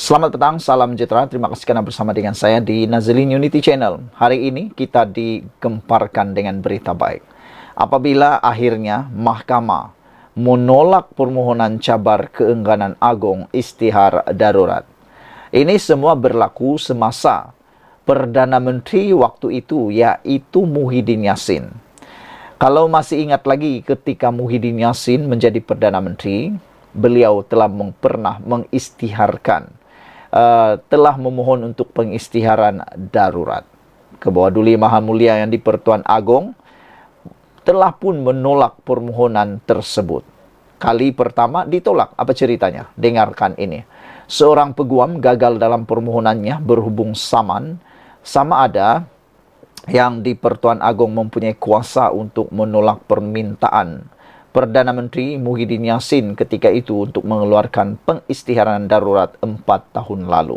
Selamat petang, salam sejahtera. Terima kasih karena bersama dengan saya di Nazilin Unity Channel. Hari ini kita digemparkan dengan berita baik. Apabila akhirnya mahkamah menolak permohonan cabar keengganan agung istihar darurat. Ini semua berlaku semasa Perdana Menteri waktu itu, yaitu Muhyiddin Yassin. Kalau masih ingat lagi ketika Muhyiddin Yassin menjadi Perdana Menteri, beliau telah pernah mengistiharkan, telah memohon untuk pengistiharan darurat. Ke-Bawah Duli Maha Mulia yang di-Pertuan Agong telah pun menolak permohonan tersebut. Kali pertama ditolak. Apa ceritanya? Dengarkan ini. Seorang peguam gagal dalam permohonannya berhubung sama ada yang di-Pertuan Agong mempunyai kuasa untuk menolak permintaan Perdana Menteri Muhyiddin Yassin ketika itu untuk mengeluarkan pengistiharan darurat 4 tahun lalu.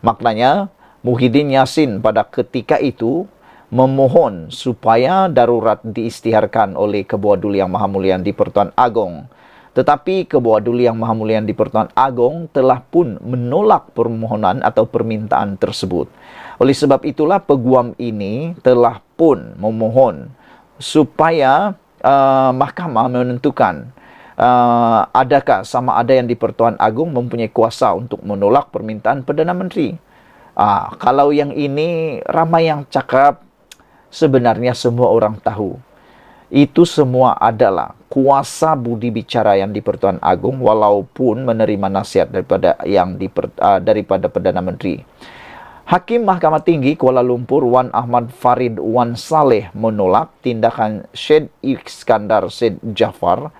Maknanya, Muhyiddin Yassin pada ketika itu memohon supaya darurat diistiharkan oleh Ke-Bawah Duli Yang Maha Mulia di-Pertuan Agong. Tetapi Ke-Bawah Duli Yang Maha Mulia di-Pertuan Agong telah pun menolak permohonan atau permintaan tersebut. Oleh sebab itulah peguam ini telah pun memohon supaya mahkamah menentukan adakah sama ada yang di-Pertuan Agong mempunyai kuasa untuk menolak permintaan Perdana Menteri. Kalau yang ini ramai yang cakap, sebenarnya semua orang tahu. Itu semua adalah kuasa budi bicara yang di-Pertuan Agong walaupun menerima nasihat daripada Perdana Menteri. Hakim Mahkamah Tinggi Kuala Lumpur Wan Ahmad Farid Wan Saleh menolak tindakan Syed Iskandar Syed Jaafar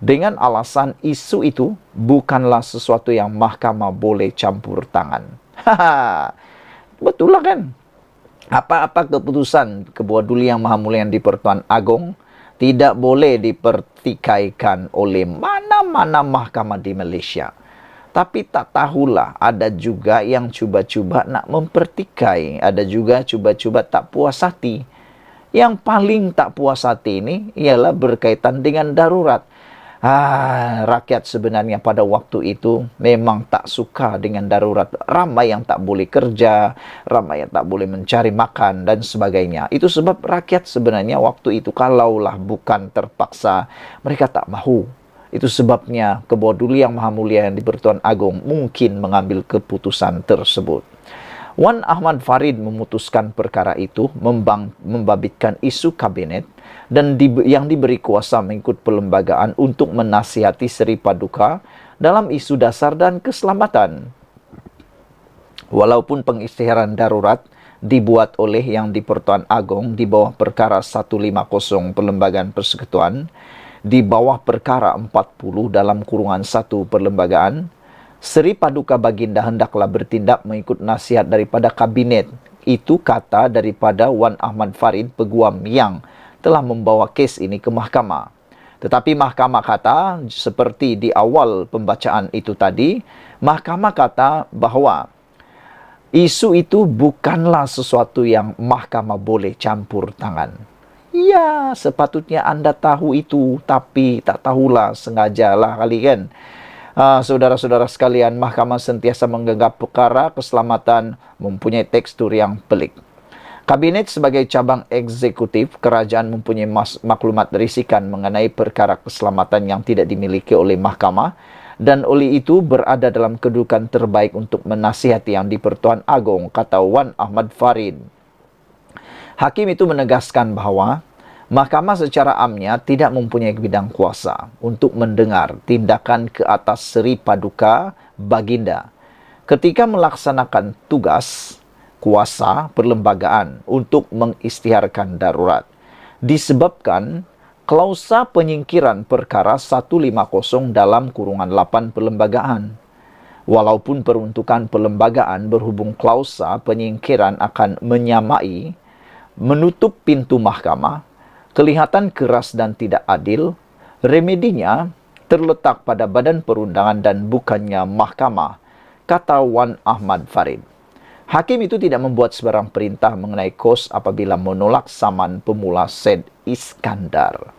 dengan alasan isu itu bukanlah sesuatu yang mahkamah boleh campur tangan. Betul lah kan? Apa-apa keputusan Ke-Bawah Duli Yang Maha Mulia yang di-Pertuan Agong tidak boleh dipertikaikan oleh mana-mana mahkamah di Malaysia. Tapi tak tahulah, ada juga yang cuba-cuba nak mempertikai. Ada juga cuba-cuba tak puas hati. Yang paling tak puas hati ini ialah berkaitan dengan darurat. Rakyat sebenarnya pada waktu itu memang tak suka dengan darurat. Ramai yang tak boleh kerja, ramai yang tak boleh mencari makan dan sebagainya. Itu sebab rakyat sebenarnya waktu itu kalaulah bukan terpaksa, mereka tak mahu. Itu sebabnya Ke-Bawah Duli Yang Maha Mulia yang di-Pertuan Agong mungkin mengambil keputusan tersebut. Wan Ahmad Farid memutuskan perkara itu membabitkan isu kabinet dan yang diberi kuasa mengikut perlembagaan untuk menasihati Seri Paduka dalam isu dasar dan keselamatan. Walaupun pengistiharan darurat dibuat oleh yang di-Pertuan Agong di bawah perkara 150 Perlembagaan Persekutuan, di bawah perkara 40 dalam kurungan 1 perlembagaan, Seri Paduka Baginda hendaklah bertindak mengikut nasihat daripada kabinet. Itu kata daripada Wan Ahmad Farid, peguam yang telah membawa kes ini ke mahkamah. Tetapi mahkamah kata, seperti di awal pembacaan itu tadi, mahkamah kata bahawa isu itu bukanlah sesuatu yang mahkamah boleh campur tangan. Ya, sepatutnya anda tahu itu, tapi tak tahulah, sengajalah kali kan. Saudara-saudara sekalian, mahkamah sentiasa menggenggam perkara keselamatan mempunyai tekstur yang pelik. Kabinet sebagai cabang eksekutif, kerajaan mempunyai maklumat risikan mengenai perkara keselamatan yang tidak dimiliki oleh mahkamah dan oleh itu berada dalam kedudukan terbaik untuk menasihati yang di-Pertuan Agong, kata Wan Ahmad Farid. Hakim itu menegaskan bahawa mahkamah secara amnya tidak mempunyai bidang kuasa untuk mendengar tindakan ke atas Seri Paduka Baginda ketika melaksanakan tugas kuasa perlembagaan untuk mengistiharkan darurat disebabkan klausa penyingkiran perkara 150 dalam kurungan 8 perlembagaan. Walaupun peruntukan perlembagaan berhubung klausa penyingkiran akan menutup pintu mahkamah, kelihatan keras dan tidak adil, remedinya terletak pada badan perundangan dan bukannya mahkamah, kata Wan Ahmad Farid. Hakim itu tidak membuat sebarang perintah mengenai kos apabila menolak saman pemula Syed Iskandar.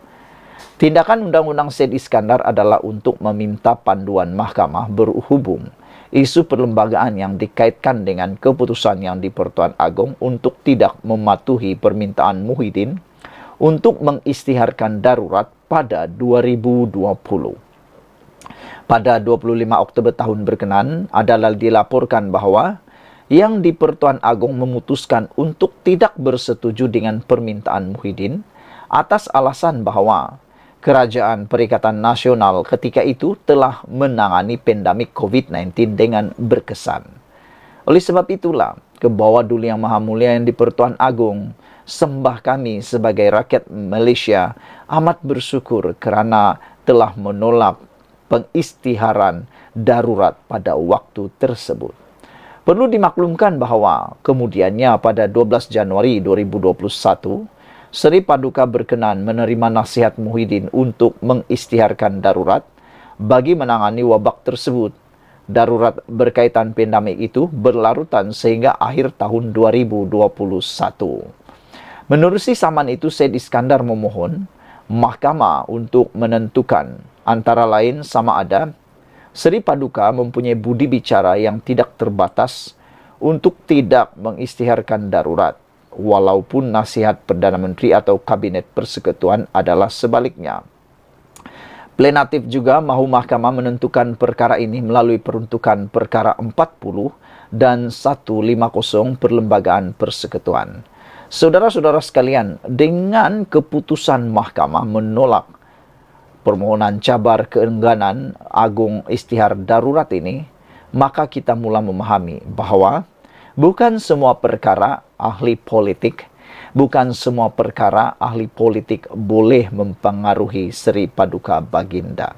Tindakan Undang-Undang Syed Iskandar adalah untuk meminta panduan mahkamah berhubung isu perlembagaan yang dikaitkan dengan keputusan yang di-Pertuan Agong untuk tidak mematuhi permintaan Muhyiddin untuk mengisytiharkan darurat pada 2020. Pada 25 Oktober tahun berkenan, adalah dilaporkan bahwa yang di-Pertuan Agong memutuskan untuk tidak bersetuju dengan permintaan Muhyiddin atas alasan bahwa Kerajaan Perikatan Nasional ketika itu telah menangani pandemik COVID-19 dengan berkesan. Oleh sebab itulah, ke bawah Duli Yang Maha Mulia yang di-Pertuan Agong, sembah kami sebagai rakyat Malaysia amat bersyukur kerana telah menolak pengisytiharan darurat pada waktu tersebut. Perlu dimaklumkan bahawa kemudiannya pada 12 Januari 2021, Seri Paduka berkenan menerima nasihat Muhyiddin untuk mengisytiharkan darurat bagi menangani wabak tersebut. Darurat berkaitan pandemik itu berlarutan sehingga akhir tahun 2021. Menerusi saman itu, Syed Iskandar memohon Mahkamah untuk menentukan antara lain sama ada Seri Paduka mempunyai budi bicara yang tidak terbatas untuk tidak mengisytiharkan darurat, walaupun nasihat Perdana Menteri atau Kabinet Persekutuan adalah sebaliknya. Plenatif juga mahu Mahkamah menentukan perkara ini melalui peruntukan perkara 40 dan 150 Perlembagaan Persekutuan. Saudara-saudara sekalian, dengan keputusan Mahkamah menolak permohonan cabar keengganan Agung isytihar darurat ini, maka kita mula memahami bahawa bukan semua perkara ahli politik boleh mempengaruhi Seri Paduka Baginda.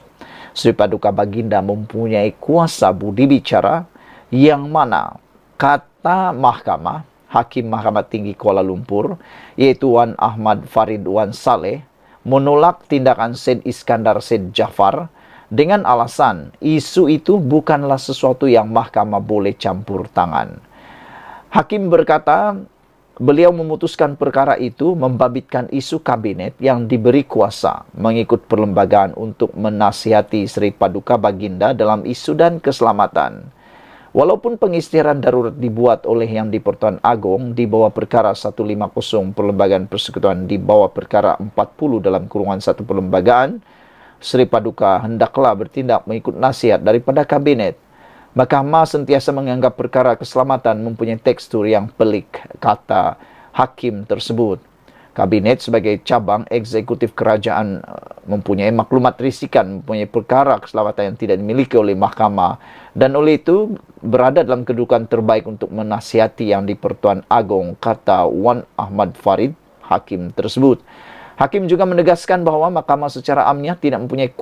Seri Paduka Baginda mempunyai kuasa budi bicara yang mana kata Mahkamah, Hakim Mahkamah Tinggi Kuala Lumpur, iaitu Wan Ahmad Farid Wan Saleh, menolak tindakan Syed Iskandar Syed Jaafar dengan alasan isu itu bukanlah sesuatu yang Mahkamah boleh campur tangan. Hakim berkata, beliau memutuskan perkara itu membabitkan isu kabinet yang diberi kuasa mengikut perlembagaan untuk menasihati Seri Paduka Baginda dalam isu dan keselamatan. Walaupun pengisytiharan darurat dibuat oleh Yang di-Pertuan Agong di bawah perkara 150 Perlembagaan Persekutuan di bawah perkara 40 dalam kurungan satu perlembagaan, Seri Paduka hendaklah bertindak mengikut nasihat daripada kabinet. Mahkamah sentiasa menganggap perkara keselamatan mempunyai tekstur yang pelik, kata hakim tersebut. Kabinet sebagai cabang eksekutif kerajaan mempunyai maklumat risikan, mempunyai perkara keselamatan yang tidak dimiliki oleh mahkamah, dan oleh itu berada dalam kedudukan terbaik untuk menasihati Yang di-Pertuan Agong, kata Wan Ahmad Farid, hakim tersebut. Hakim juga menegaskan bahawa mahkamah secara amnya tidak mempunyai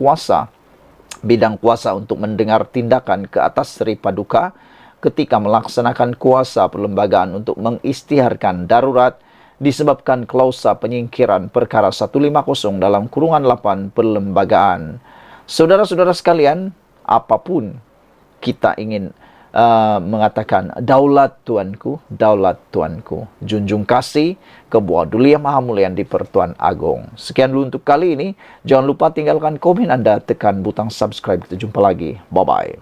bidang kuasa untuk mendengar tindakan ke atas Seri Paduka ketika melaksanakan kuasa perlembagaan untuk mengisytiharkan darurat disebabkan klausa penyingkiran perkara 150 dalam kurungan 8 perlembagaan. Saudara-saudara sekalian, apapun kita ingin mengatakan daulat tuanku, junjung kasih ke bawah Duli Yang Maha Mulia di-Pertuan Agong. Sekian dulu untuk kali ini. Jangan lupa tinggalkan komen Anda, tekan butang subscribe. Kita jumpa lagi. Bye-bye.